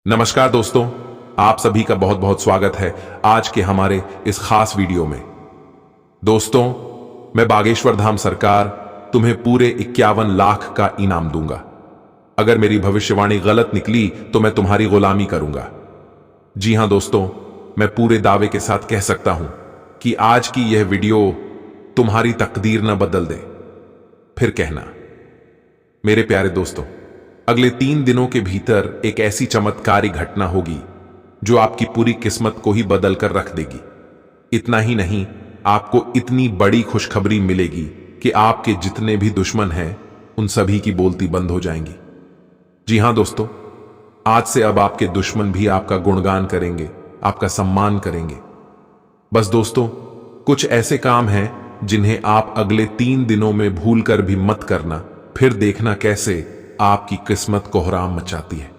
नमस्कार दोस्तों, आप सभी का बहुत बहुत स्वागत है आज के हमारे इस खास वीडियो में। दोस्तों, मैं बागेश्वर धाम सरकार तुम्हें पूरे 51 लाख का इनाम दूंगा। अगर मेरी भविष्यवाणी गलत निकली तो मैं तुम्हारी गुलामी करूंगा। जी हां दोस्तों, मैं पूरे दावे के साथ कह सकता हूं कि आज की यह वीडियो तुम्हारी तकदीर न बदल दे। फिर कहना। मेरे प्यारे दोस्तों, अगले 3 दिनों के भीतर एक ऐसी चमत्कारी घटना होगी जो आपकी पूरी किस्मत को ही बदल कर रख देगी। इतना ही नहीं, आपको इतनी बड़ी खुशखबरी मिलेगी कि आपके जितने भी दुश्मन हैं उन सभी की बोलती बंद हो जाएंगी। जी हां दोस्तों, आज से अब आपके दुश्मन भी आपका गुणगान करेंगे, आपका सम्मान करेंगे। बस दोस्तों, कुछ ऐसे काम हैं जिन्हें आप अगले 3 दिनों में भूल कर भी मत करना, फिर देखना कैसे आपकी किस्मत कोहराम मचाती है।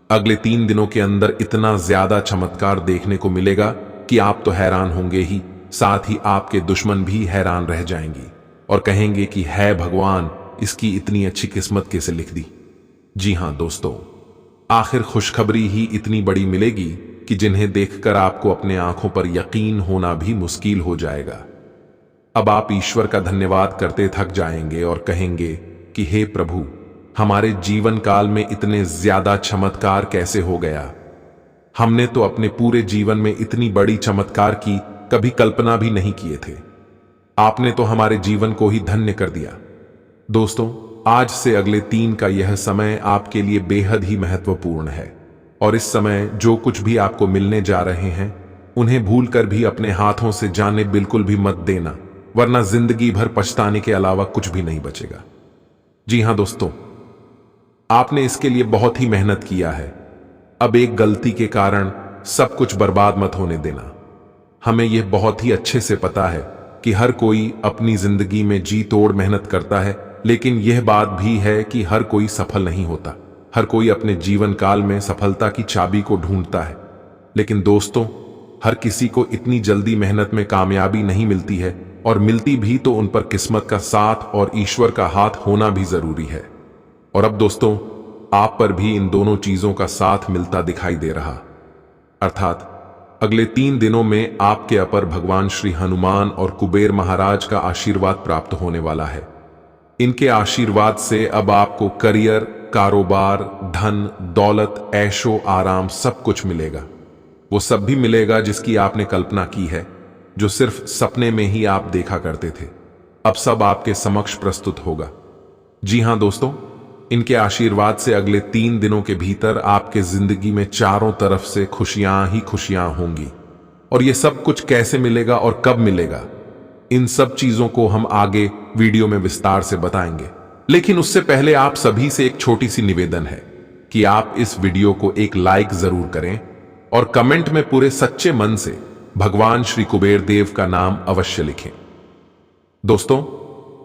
अगले 3 दिनों के अंदर इतना ज्यादा चमत्कार देखने को मिलेगा कि आप तो हैरान होंगे ही, साथ ही आपके दुश्मन भी हैरान रह जाएंगी और कहेंगे कि है भगवान, इसकी इतनी अच्छी किस्मत कैसे लिख दी। जी हां दोस्तों, आखिर खुशखबरी ही इतनी बड़ी मिलेगी कि जिन्हें देखकर आपको अपने आंखों पर यकीन होना भी मुश्किल हो जाएगा। अब आप ईश्वर का धन्यवाद करते थक जाएंगे और कहेंगे कि हे प्रभु, हमारे जीवन काल में इतने ज्यादा चमत्कार कैसे हो गया। हमने तो अपने पूरे जीवन में इतनी बड़ी चमत्कार की कभी कल्पना भी नहीं किए थे। आपने तो हमारे जीवन को ही धन्य कर दिया। दोस्तों, आज से अगले 3 का यह समय आपके लिए बेहद ही महत्वपूर्ण है और इस समय जो कुछ भी आपको मिलने जा रहे हैं उन्हें भूलकर भी अपने हाथों से जाने बिल्कुल भी मत देना, वरना जिंदगी भर पछताने के अलावा कुछ भी नहीं बचेगा। जी हां दोस्तों, आपने इसके लिए बहुत ही मेहनत किया है। अब एक गलती के कारण सब कुछ बर्बाद मत होने देना। हमें यह बहुत ही अच्छे से पता है कि हर कोई अपनी जिंदगी में जी तोड़ मेहनत करता है, लेकिन यह बात भी है कि हर कोई सफल नहीं होता। हर कोई अपने जीवन काल में सफलता की चाबी को ढूंढता है, लेकिन दोस्तों, हर किसी को इतनी जल्दी मेहनत में कामयाबी नहीं मिलती है, और मिलती भी तो उन पर किस्मत का साथ और ईश्वर का हाथ होना भी जरूरी है। और अब दोस्तों, आप पर भी इन दोनों चीजों का साथ मिलता दिखाई दे रहा, अर्थात अगले 3 दिनों में आपके अपर भगवान श्री हनुमान और कुबेर महाराज का आशीर्वाद प्राप्त होने वाला है। इनके आशीर्वाद से अब आपको करियर, कारोबार, धन, दौलत, ऐशो आराम सब कुछ मिलेगा। वो सब भी मिलेगा जिसकी आपने कल्पना की है, जो सिर्फ सपने में ही आप देखा करते थे। अब सब आपके समक्ष प्रस्तुत होगा। जी हां दोस्तों, इनके आशीर्वाद से अगले 3 दिनों के भीतर आपके जिंदगी में चारों तरफ से खुशियां ही खुशियां होंगी। और ये सब कुछ कैसे मिलेगा और कब मिलेगा, इन सब चीजों को हम आगे वीडियो में विस्तार से बताएंगे। लेकिन उससे पहले आप सभी से एक छोटी सी निवेदन है कि आप इस वीडियो को एक लाइक जरूर करें और कमेंट में पूरे सच्चे मन से भगवान श्री कुबेर देव का नाम अवश्य लिखें। दोस्तों,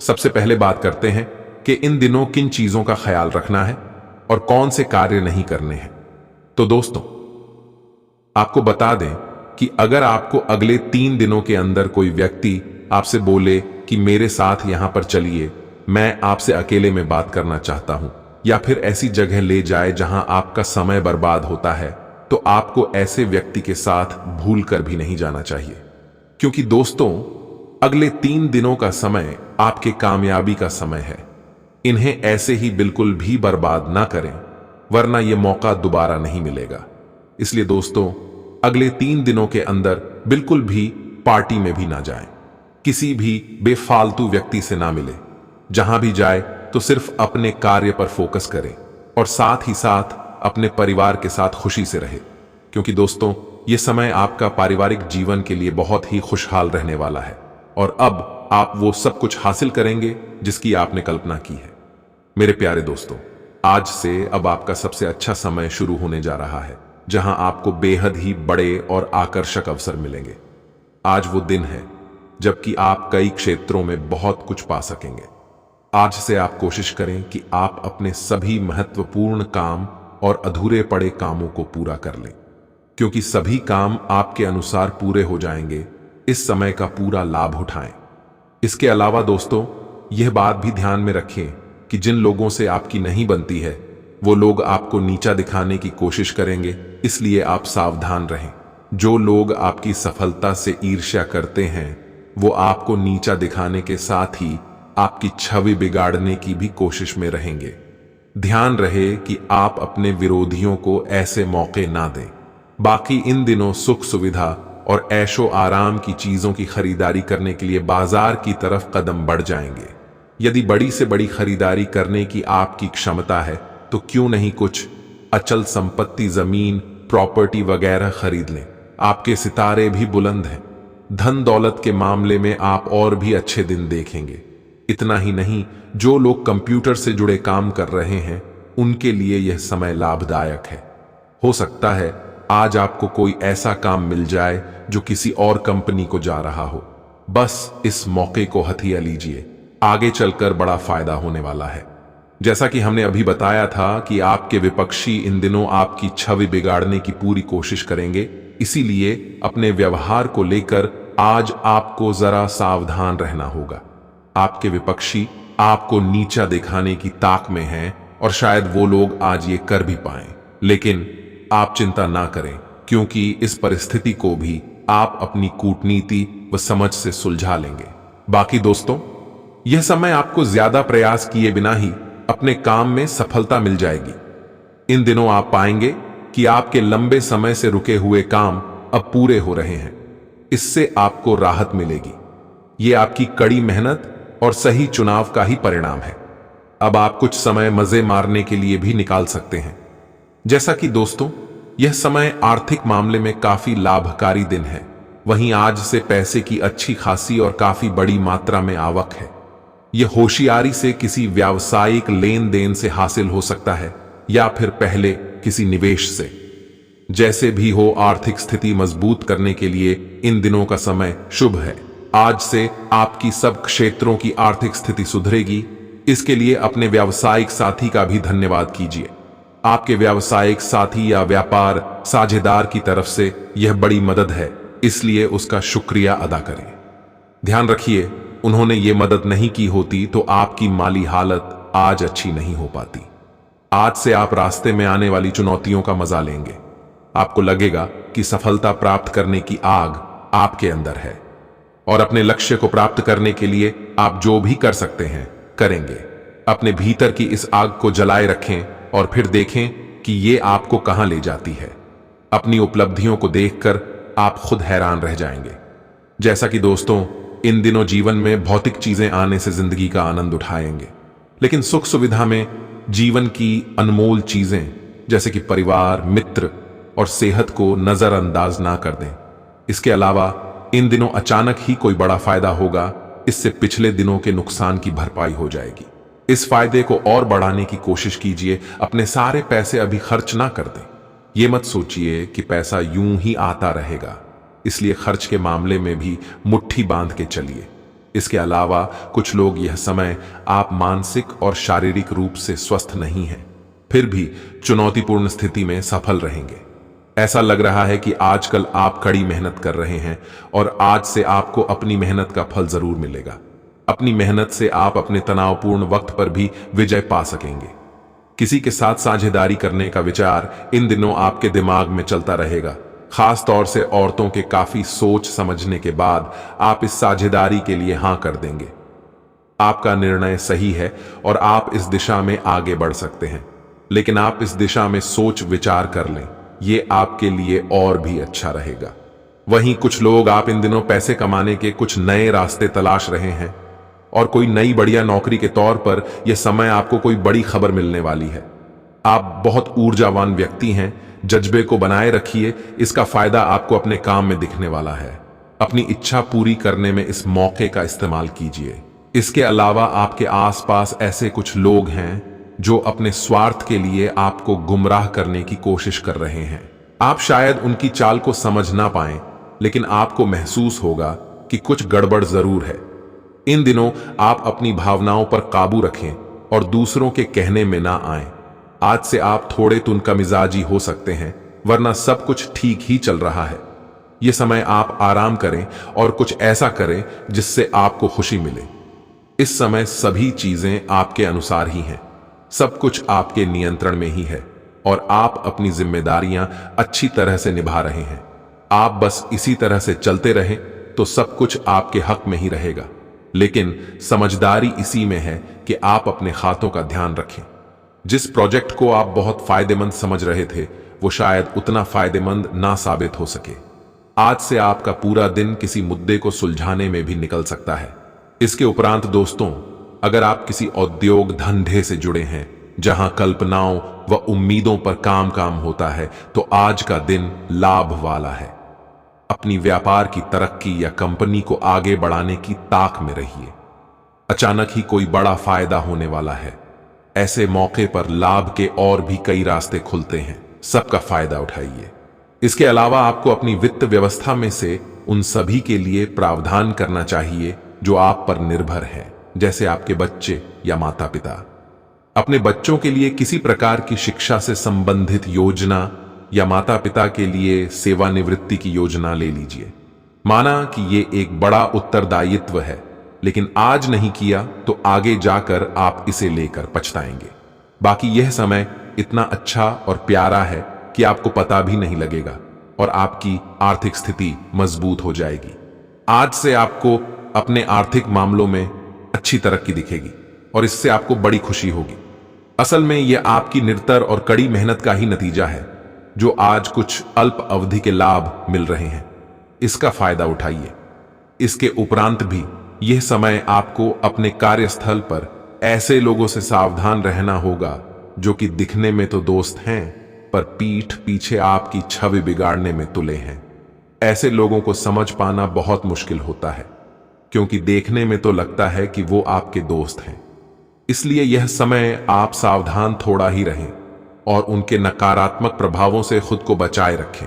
सबसे पहले बात करते हैं कि इन दिनों किन चीजों का ख्याल रखना है और कौन से कार्य नहीं करने हैं। तो दोस्तों, आपको बता दें कि अगर आपको अगले 3 दिनों के अंदर कोई व्यक्ति आपसे बोले कि मेरे साथ यहां पर चलिए, मैं आपसे अकेले में बात करना चाहता हूं, या फिर ऐसी जगह ले जाए जहां आपका समय बर्बाद होता है, तो आपको ऐसे व्यक्ति के साथ भूल कर भी नहीं जाना चाहिए। क्योंकि दोस्तों, अगले 3 दिनों का समय आपके कामयाबी का समय है। इन्हें ऐसे ही बिल्कुल भी बर्बाद ना करें, वरना यह मौका दोबारा नहीं मिलेगा। इसलिए दोस्तों, अगले 3 दिनों के अंदर बिल्कुल भी पार्टी में भी ना जाएं, किसी भी बेफालतू व्यक्ति से ना मिले। जहां भी जाए तो सिर्फ अपने कार्य पर फोकस करें और साथ ही साथ अपने परिवार के साथ खुशी से रहे। क्योंकि दोस्तों, यह समय आपका पारिवारिक जीवन के लिए बहुत ही खुशहाल रहने वाला है और अब आप वो सब कुछ हासिल करेंगे जिसकी आपने कल्पना की है। मेरे प्यारे दोस्तों, आज से अब आपका सबसे अच्छा समय शुरू होने जा रहा है, जहां आपको बेहद ही बड़े और आकर्षक अवसर मिलेंगे। आज वो दिन है जबकि आप कई क्षेत्रों में बहुत कुछ पा सकेंगे। आज से आप कोशिश करें कि आप अपने सभी महत्वपूर्ण काम और अधूरे पड़े कामों को पूरा कर लें, क्योंकि सभी काम आपके अनुसार पूरे हो जाएंगे। इस समय का पूरा लाभ उठाएं। इसके अलावा दोस्तों, यह बात भी ध्यान में रखें कि जिन लोगों से आपकी नहीं बनती है, वो लोग आपको नीचा दिखाने की कोशिश करेंगे इसलिए आप सावधान रहें। जो लोग आपकी सफलता से ईर्ष्या करते हैं वो आपको नीचा दिखाने के साथ ही आपकी छवि बिगाड़ने की भी कोशिश में रहेंगे। ध्यान रहे कि आप अपने विरोधियों को ऐसे मौके ना दें। बाकी इन दिनों सुख सुविधा और ऐशो आराम की चीजों की खरीदारी करने के लिए बाजार की तरफ कदम बढ़ जाएंगे। यदि बड़ी से बड़ी खरीदारी करने की आपकी क्षमता है तो क्यों नहीं कुछ अचल संपत्ति, जमीन, प्रॉपर्टी वगैरह खरीद लें। आपके सितारे भी बुलंद हैं। धन दौलत के मामले में आप और भी अच्छे दिन देखेंगे। इतना ही नहीं, जो लोग कंप्यूटर से जुड़े काम कर रहे हैं उनके लिए यह समय लाभदायक है। हो सकता है आज आपको कोई ऐसा काम मिल जाए जो किसी और कंपनी को जा रहा हो। बस इस मौके को हथिया लीजिए, आगे चलकर बड़ा फायदा होने वाला है। जैसा कि हमने अभी बताया था कि आपके विपक्षी इन दिनों आपकी छवि बिगाड़ने की पूरी कोशिश करेंगे, इसीलिए अपने व्यवहार को लेकर आज आपको जरा सावधान रहना होगा। आपके विपक्षी आपको नीचा दिखाने की ताक में हैं और शायद वो लोग आज ये कर भी पाएं, लेकिन आप चिंता ना करें क्योंकि इस परिस्थिति को भी आप अपनी कूटनीति व समझ से सुलझा लेंगे। बाकी दोस्तों, यह समय आपको ज्यादा प्रयास किए बिना ही अपने काम में सफलता मिल जाएगी। इन दिनों आप पाएंगे कि आपके लंबे समय से रुके हुए काम अब पूरे हो रहे हैं। इससे आपको राहत मिलेगी। ये आपकी कड़ी मेहनत और सही चुनाव का ही परिणाम है। अब आप कुछ समय मजे मारने के लिए भी निकाल सकते हैं। जैसा कि दोस्तों, यह समय आर्थिक मामले में काफी लाभकारी दिन है। वहीं आज से पैसे की अच्छी खासी और काफी बड़ी मात्रा में आवक है। यह होशियारी से किसी व्यावसायिक लेन देन से हासिल हो सकता है या फिर पहले किसी निवेश से। जैसे भी हो, आर्थिक स्थिति मजबूत करने के लिए इन दिनों का समय शुभ है। आज से आपकी सब क्षेत्रों की आर्थिक स्थिति सुधरेगी। इसके लिए अपने व्यावसायिक साथी का भी धन्यवाद कीजिए। आपके व्यावसायिक साथी या व्यापार साझेदार की तरफ से यह बड़ी मदद है, इसलिए उसका शुक्रिया अदा करें। ध्यान रखिए, उन्होंने ये मदद नहीं की होती तो आपकी माली हालत आज अच्छी नहीं हो पाती। आज से आप रास्ते में आने वाली चुनौतियों का मजा लेंगे। आपको लगेगा कि सफलता प्राप्त करने की आग आपके अंदर है और अपने लक्ष्य को प्राप्त करने के लिए आप जो भी कर सकते हैं करेंगे। अपने भीतर की इस आग को जलाए रखें और फिर देखें कि ये आपको कहां ले जाती है। अपनी उपलब्धियों को देखकर आप खुद हैरान रह जाएंगे। जैसा कि दोस्तों, इन दिनों जीवन में भौतिक चीजें आने से जिंदगी का आनंद उठाएंगे, लेकिन सुख सुविधा में जीवन की अनमोल चीजें जैसे कि परिवार, मित्र और सेहत को नजरअंदाज ना कर दें। इसके अलावा इन दिनों अचानक ही कोई बड़ा फायदा होगा, इससे पिछले दिनों के नुकसान की भरपाई हो जाएगी। इस फायदे को और बढ़ाने की कोशिश कीजिए। अपने सारे पैसे अभी खर्च ना कर दें। ये मत सोचिए कि पैसा यूं ही आता रहेगा, इसलिए खर्च के मामले में भी मुट्ठी बांध के चलिए। इसके अलावा कुछ लोग यह समय आप मानसिक और शारीरिक रूप से स्वस्थ नहीं हैं, फिर भी चुनौतीपूर्ण स्थिति में सफल रहेंगे। ऐसा लग रहा है कि आजकल आप कड़ी मेहनत कर रहे हैं और आज से आपको अपनी मेहनत का फल जरूर मिलेगा। अपनी मेहनत से आप अपने तनावपूर्ण वक्त पर भी विजय पा सकेंगे। किसी के साथ साझेदारी करने का विचार इन दिनों आपके दिमाग में चलता रहेगा। खास तौर से औरतों के काफी सोच समझने के बाद आप इस साझेदारी के लिए हां कर देंगे। आपका निर्णय सही है और आप इस दिशा में आगे बढ़ सकते हैं, लेकिन आप इस दिशा में सोच विचार कर लें, ये आपके लिए और भी अच्छा रहेगा। वहीं कुछ लोग आप इन दिनों पैसे कमाने के कुछ नए रास्ते तलाश रहे हैं और कोई नई बढ़िया नौकरी के तौर पर यह समय आपको कोई बड़ी खबर मिलने वाली है। आप बहुत ऊर्जावान व्यक्ति हैं, जज्बे को बनाए रखिए, इसका फायदा आपको अपने काम में दिखने वाला है। अपनी इच्छा पूरी करने में इस मौके का इस्तेमाल कीजिए। इसके अलावा आपके आसपास ऐसे कुछ लोग हैं जो अपने स्वार्थ के लिए आपको गुमराह करने की कोशिश कर रहे हैं। आप शायद उनकी चाल को समझ ना पाएं, लेकिन आपको महसूस होगा कि कुछ गड़बड़ जरूर है। इन दिनों आप अपनी भावनाओं पर काबू रखें और दूसरों के कहने में ना आएं। आज से आप थोड़े तुनका मिजाजी हो सकते हैं, वरना सब कुछ ठीक ही चल रहा है। यह समय आप आराम करें और कुछ ऐसा करें जिससे आपको खुशी मिले। इस समय सभी चीजें आपके अनुसार ही हैं, सब कुछ आपके नियंत्रण में ही है। और आप अपनी जिम्मेदारियां अच्छी तरह से निभा रहे हैं। आप बस इसी तरह से चलते रहें तो सब कुछ आपके हक में ही रहेगा। लेकिन समझदारी इसी में है कि आप अपने खातों का ध्यान रखें। जिस प्रोजेक्ट को आप बहुत फायदेमंद समझ रहे थे वो शायद उतना फायदेमंद ना साबित हो सके। आज से आपका पूरा दिन किसी मुद्दे को सुलझाने में भी निकल सकता है। इसके उपरांत दोस्तों, अगर आप किसी उद्योग धंधे से जुड़े हैं जहां कल्पनाओं व उम्मीदों पर काम होता है, तो आज का दिन लाभ वाला है। अपनी व्यापार की तरक्की या कंपनी को आगे बढ़ाने की ताक में रहिए। अचानक ही कोई बड़ा फायदा होने वाला है। ऐसे मौके पर लाभ के और भी कई रास्ते खुलते हैं, सबका फायदा उठाइए। इसके अलावा आपको अपनी वित्त व्यवस्था में से उन सभी के लिए प्रावधान करना चाहिए जो आप पर निर्भर हैं, जैसे आपके बच्चे या माता पिता। अपने बच्चों के लिए किसी प्रकार की शिक्षा से संबंधित योजना या माता पिता के लिए सेवानिवृत्ति की योजना ले लीजिए। माना कि ये एक बड़ा उत्तरदायित्व है, लेकिन आज नहीं किया तो आगे जाकर आप इसे लेकर पछताएंगे। बाकी यह समय इतना अच्छा और प्यारा है कि आपको पता भी नहीं लगेगा और आपकी आर्थिक स्थिति मजबूत हो जाएगी। आज से आपको अपने आर्थिक मामलों में अच्छी तरक्की दिखेगी और इससे आपको बड़ी खुशी होगी। असल में यह आपकी निरंतर और कड़ी मेहनत का ही नतीजा है जो आज कुछ अल्प अवधि के लाभ मिल रहे हैं। इसका फायदा उठाइए। इसके उपरांत भी यह समय आपको अपने कार्यस्थल पर ऐसे लोगों से सावधान रहना होगा जो कि दिखने में तो दोस्त हैं पर पीठ पीछे आपकी छवि बिगाड़ने में तुले हैं। ऐसे लोगों को समझ पाना बहुत मुश्किल होता है क्योंकि देखने में तो लगता है कि वो आपके दोस्त हैं। इसलिए यह समय आप सावधान थोड़ा ही रहें और उनके नकारात्मक प्रभावों से खुद को बचाए रखें।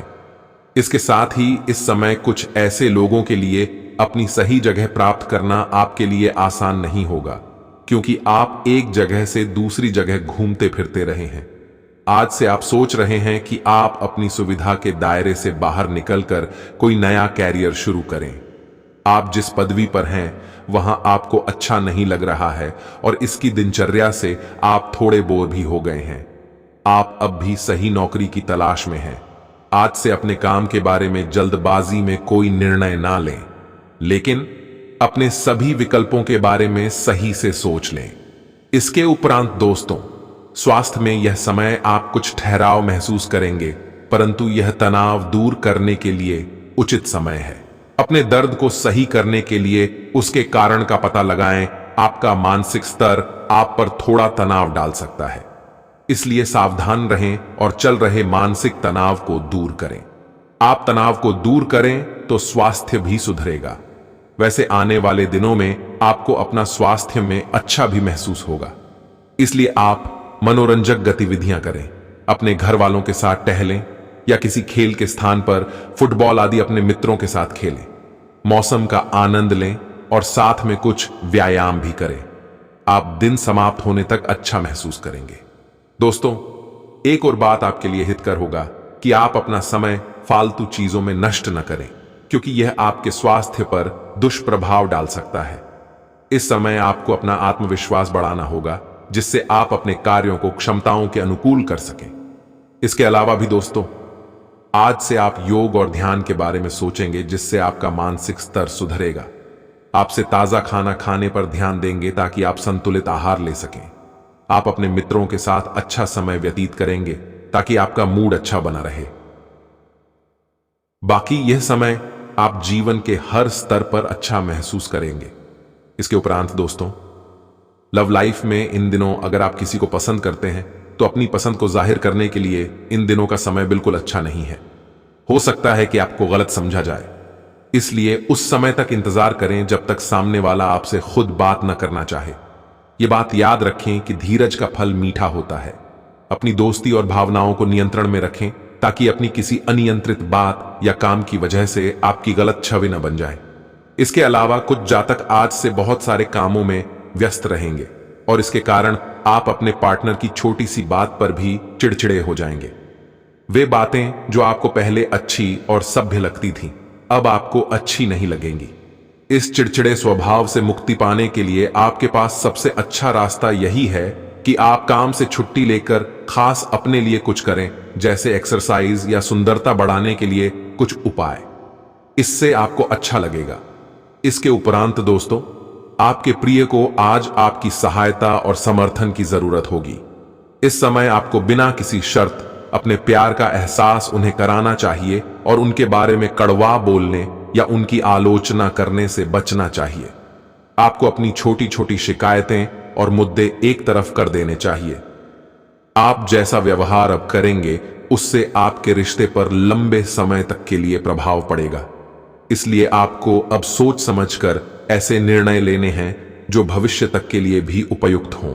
इसके साथ ही इस समय कुछ ऐसे लोगों के लिए अपनी सही जगह प्राप्त करना आपके लिए आसान नहीं होगा क्योंकि आप एक जगह से दूसरी जगह घूमते फिरते रहे हैं। आज से आप सोच रहे हैं कि आप अपनी सुविधा के दायरे से बाहर निकलकर कोई नया कैरियर शुरू करें। आप जिस पदवी पर हैं वहां आपको अच्छा नहीं लग रहा है और इसकी दिनचर्या से आप थोड़े बोर भी हो गए हैं। आप अब भी सही नौकरी की तलाश में हैं। आज से अपने काम के बारे में जल्दबाजी में कोई निर्णय ना लें, लेकिन अपने सभी विकल्पों के बारे में सही से सोच लें। इसके उपरांत दोस्तों, स्वास्थ्य में यह समय आप कुछ ठहराव महसूस करेंगे, परंतु यह तनाव दूर करने के लिए उचित समय है। अपने दर्द को सही करने के लिए उसके कारण का पता लगाएं। आपका मानसिक स्तर आप पर थोड़ा तनाव डाल सकता है, इसलिए सावधान रहें और चल रहे मानसिक तनाव को दूर करें। आप तनाव को दूर करें तो स्वास्थ्य भी सुधरेगा। वैसे आने वाले दिनों में आपको अपना स्वास्थ्य में अच्छा भी महसूस होगा, इसलिए आप मनोरंजक गतिविधियां करें। अपने घर वालों के साथ टहलें या किसी खेल के स्थान पर फुटबॉल आदि अपने मित्रों के साथ खेलें। मौसम का आनंद लें और साथ में कुछ व्यायाम भी करें। आप दिन समाप्त होने तक अच्छा महसूस करेंगे। दोस्तों, एक और बात आपके लिए हितकर होगा कि आप अपना समय फालतू चीजों में नष्ट न करें क्योंकि यह आपके स्वास्थ्य पर दुष्प्रभाव डाल सकता है। इस समय आपको अपना आत्मविश्वास बढ़ाना होगा जिससे आप अपने कार्यों को क्षमताओं के अनुकूल कर सकें। इसके अलावा भी दोस्तों, आज से आप योग और ध्यान के बारे में सोचेंगे जिससे आपका मानसिक स्तर सुधरेगा। आपसे ताजा खाना खाने पर ध्यान देंगे ताकि आप संतुलित आहार ले सकें। आप अपने मित्रों के साथ अच्छा समय व्यतीत करेंगे ताकि आपका मूड अच्छा बना रहे। बाकी यह समय आप जीवन के हर स्तर पर अच्छा महसूस करेंगे। इसके उपरांत दोस्तों, लव लाइफ में इन दिनों अगर आप किसी को पसंद करते हैं तो अपनी पसंद को जाहिर करने के लिए इन दिनों का समय बिल्कुल अच्छा नहीं है। हो सकता है कि आपको गलत समझा जाए, इसलिए उस समय तक इंतजार करें जब तक सामने वाला आपसे खुद बात न करना चाहे। यह बात याद रखें कि धीरज का फल मीठा होता है। अपनी दोस्ती और भावनाओं को नियंत्रण में रखें ताकि अपनी किसी अनियंत्रित बात या काम की वजह से आपकी गलत छवि न बन जाए। इसके अलावा कुछ जातक आज से बहुत सारे कामों में व्यस्त रहेंगे और इसके कारण आप अपने पार्टनर की छोटी सी बात पर भी चिड़चिड़े हो जाएंगे। वे बातें जो आपको पहले अच्छी और सभ्य लगती थीं, अब आपको अच्छी नहीं लगेंगी। इस चिड़चिड़े स्वभाव से मुक्ति पाने के लिए आपके पास सबसे अच्छा रास्ता यही है कि आप काम से छुट्टी लेकर खास अपने लिए कुछ करें, जैसे एक्सरसाइज या सुंदरता बढ़ाने के लिए कुछ उपाय। इससे आपको अच्छा लगेगा। इसके उपरांत दोस्तों, आपके प्रिय को आज आपकी सहायता और समर्थन की जरूरत होगी। इस समय आपको बिना किसी शर्त अपने प्यार का एहसास उन्हें कराना चाहिए और उनके बारे में कड़वा बोलने या उनकी आलोचना करने से बचना चाहिए। आपको अपनी छोटी छोटी शिकायतें और मुद्दे एक तरफ कर देने चाहिए। आप जैसा व्यवहार अब करेंगे उससे आपके रिश्ते पर लंबे समय तक के लिए प्रभाव पड़ेगा। इसलिए आपको अब सोच समझकर ऐसे निर्णय लेने हैं जो भविष्य तक के लिए भी उपयुक्त हों।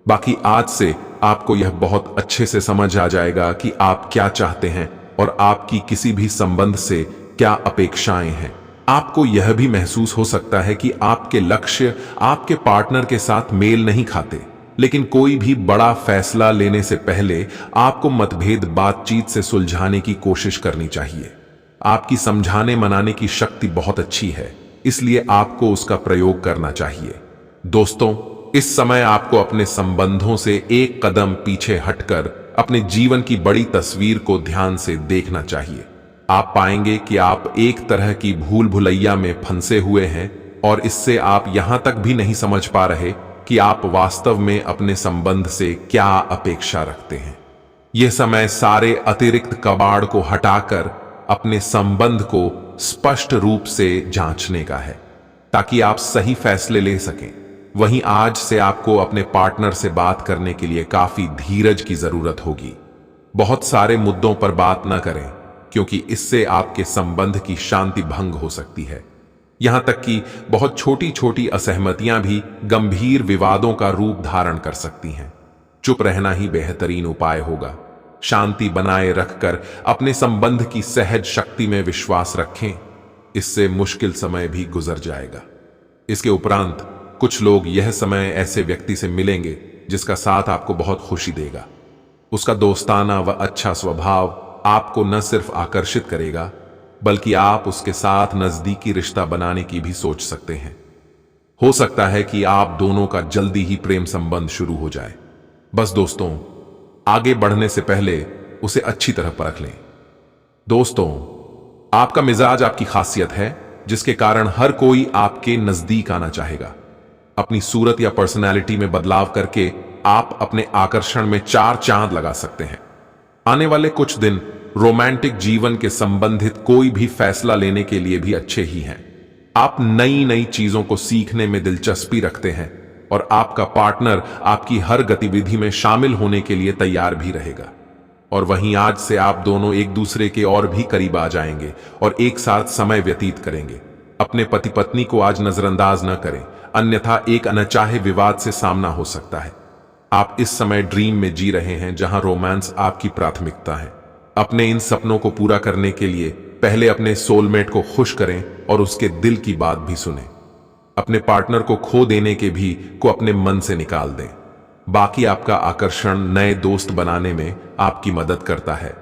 बाकी आज से आपको यह बहुत अच्छे से समझ आ जाएगा कि आप क्या चाहते हैं और आपकी किसी भी संबंध से क्या अपेक्षाएं हैं। आपको यह भी महसूस हो सकता है कि आपके लक्ष्य आपके पार्टनर के साथ मेल नहीं खाते, लेकिन कोई भी बड़ा फैसला लेने से पहले आपको मतभेद बातचीत से सुलझाने की कोशिश करनी चाहिए। आपकी समझाने मनाने की शक्ति बहुत अच्छी है, इसलिए आपको उसका प्रयोग करना चाहिए। दोस्तों, इस समय आपको अपने संबंधों से एक कदम पीछे हटकर अपने जीवन की बड़ी तस्वीर को ध्यान से देखना चाहिए। आप पाएंगे कि आप एक तरह की भूल भुलैया में फंसे हुए हैं और इससे आप यहां तक भी नहीं समझ पा रहे कि आप वास्तव में अपने संबंध से क्या अपेक्षा रखते हैं। यह समय सारे अतिरिक्त कबाड़ को हटाकर अपने संबंध को स्पष्ट रूप से जांचने का है, ताकि आप सही फैसले ले सकें। वहीं आज से आपको अपने पार्टनर से बात करने के लिए काफी धीरज की जरूरत होगी। बहुत सारे मुद्दों पर बात न करें, क्योंकि इससे आपके संबंध की शांति भंग हो सकती है। यहां तक कि बहुत छोटी छोटी असहमतियां भी गंभीर विवादों का रूप धारण कर सकती हैं। चुप रहना ही बेहतरीन उपाय होगा। शांति बनाए रखकर अपने संबंध की सहज शक्ति में विश्वास रखें, इससे मुश्किल समय भी गुजर जाएगा। इसके उपरांत कुछ लोग यह समय ऐसे व्यक्ति से मिलेंगे जिसका साथ आपको बहुत खुशी देगा। उसका दोस्ताना व अच्छा स्वभाव आपको न सिर्फ आकर्षित करेगा, बल्कि आप उसके साथ नजदीकी रिश्ता बनाने की भी सोच सकते हैं। हो सकता है कि आप दोनों का जल्दी ही प्रेम संबंध शुरू हो जाए। बस दोस्तों, आगे बढ़ने से पहले उसे अच्छी तरह परख लें। दोस्तों, आपका मिजाज आपकी खासियत है, जिसके कारण हर कोई आपके नजदीक आना चाहेगा। अपनी सूरत या पर्सनैलिटी में बदलाव करके आप अपने आकर्षण में 4 चांद लगा सकते हैं। आने वाले कुछ दिन रोमांटिक जीवन के संबंधित कोई भी फैसला लेने के लिए भी अच्छे ही हैं। आप नई नई चीजों को सीखने में दिलचस्पी रखते हैं और आपका पार्टनर आपकी हर गतिविधि में शामिल होने के लिए तैयार भी रहेगा। और वहीं आज से आप दोनों एक दूसरे के और भी करीब आ जाएंगे और एक साथ समय व्यतीत करेंगे। अपने पति पत्नी को आज नजरअंदाज न करें, अन्यथा एक अनचाहे विवाद से सामना हो सकता है। आप इस समय ड्रीम में जी रहे हैं, जहां रोमांस आपकी प्राथमिकता है। अपने इन सपनों को पूरा करने के लिए पहले अपने सोलमेट को खुश करें और उसके दिल की बात भी सुनें। अपने पार्टनर को खो देने के भी को अपने मन से निकाल दें। बाकी आपका आकर्षण नए दोस्त बनाने में आपकी मदद करता है।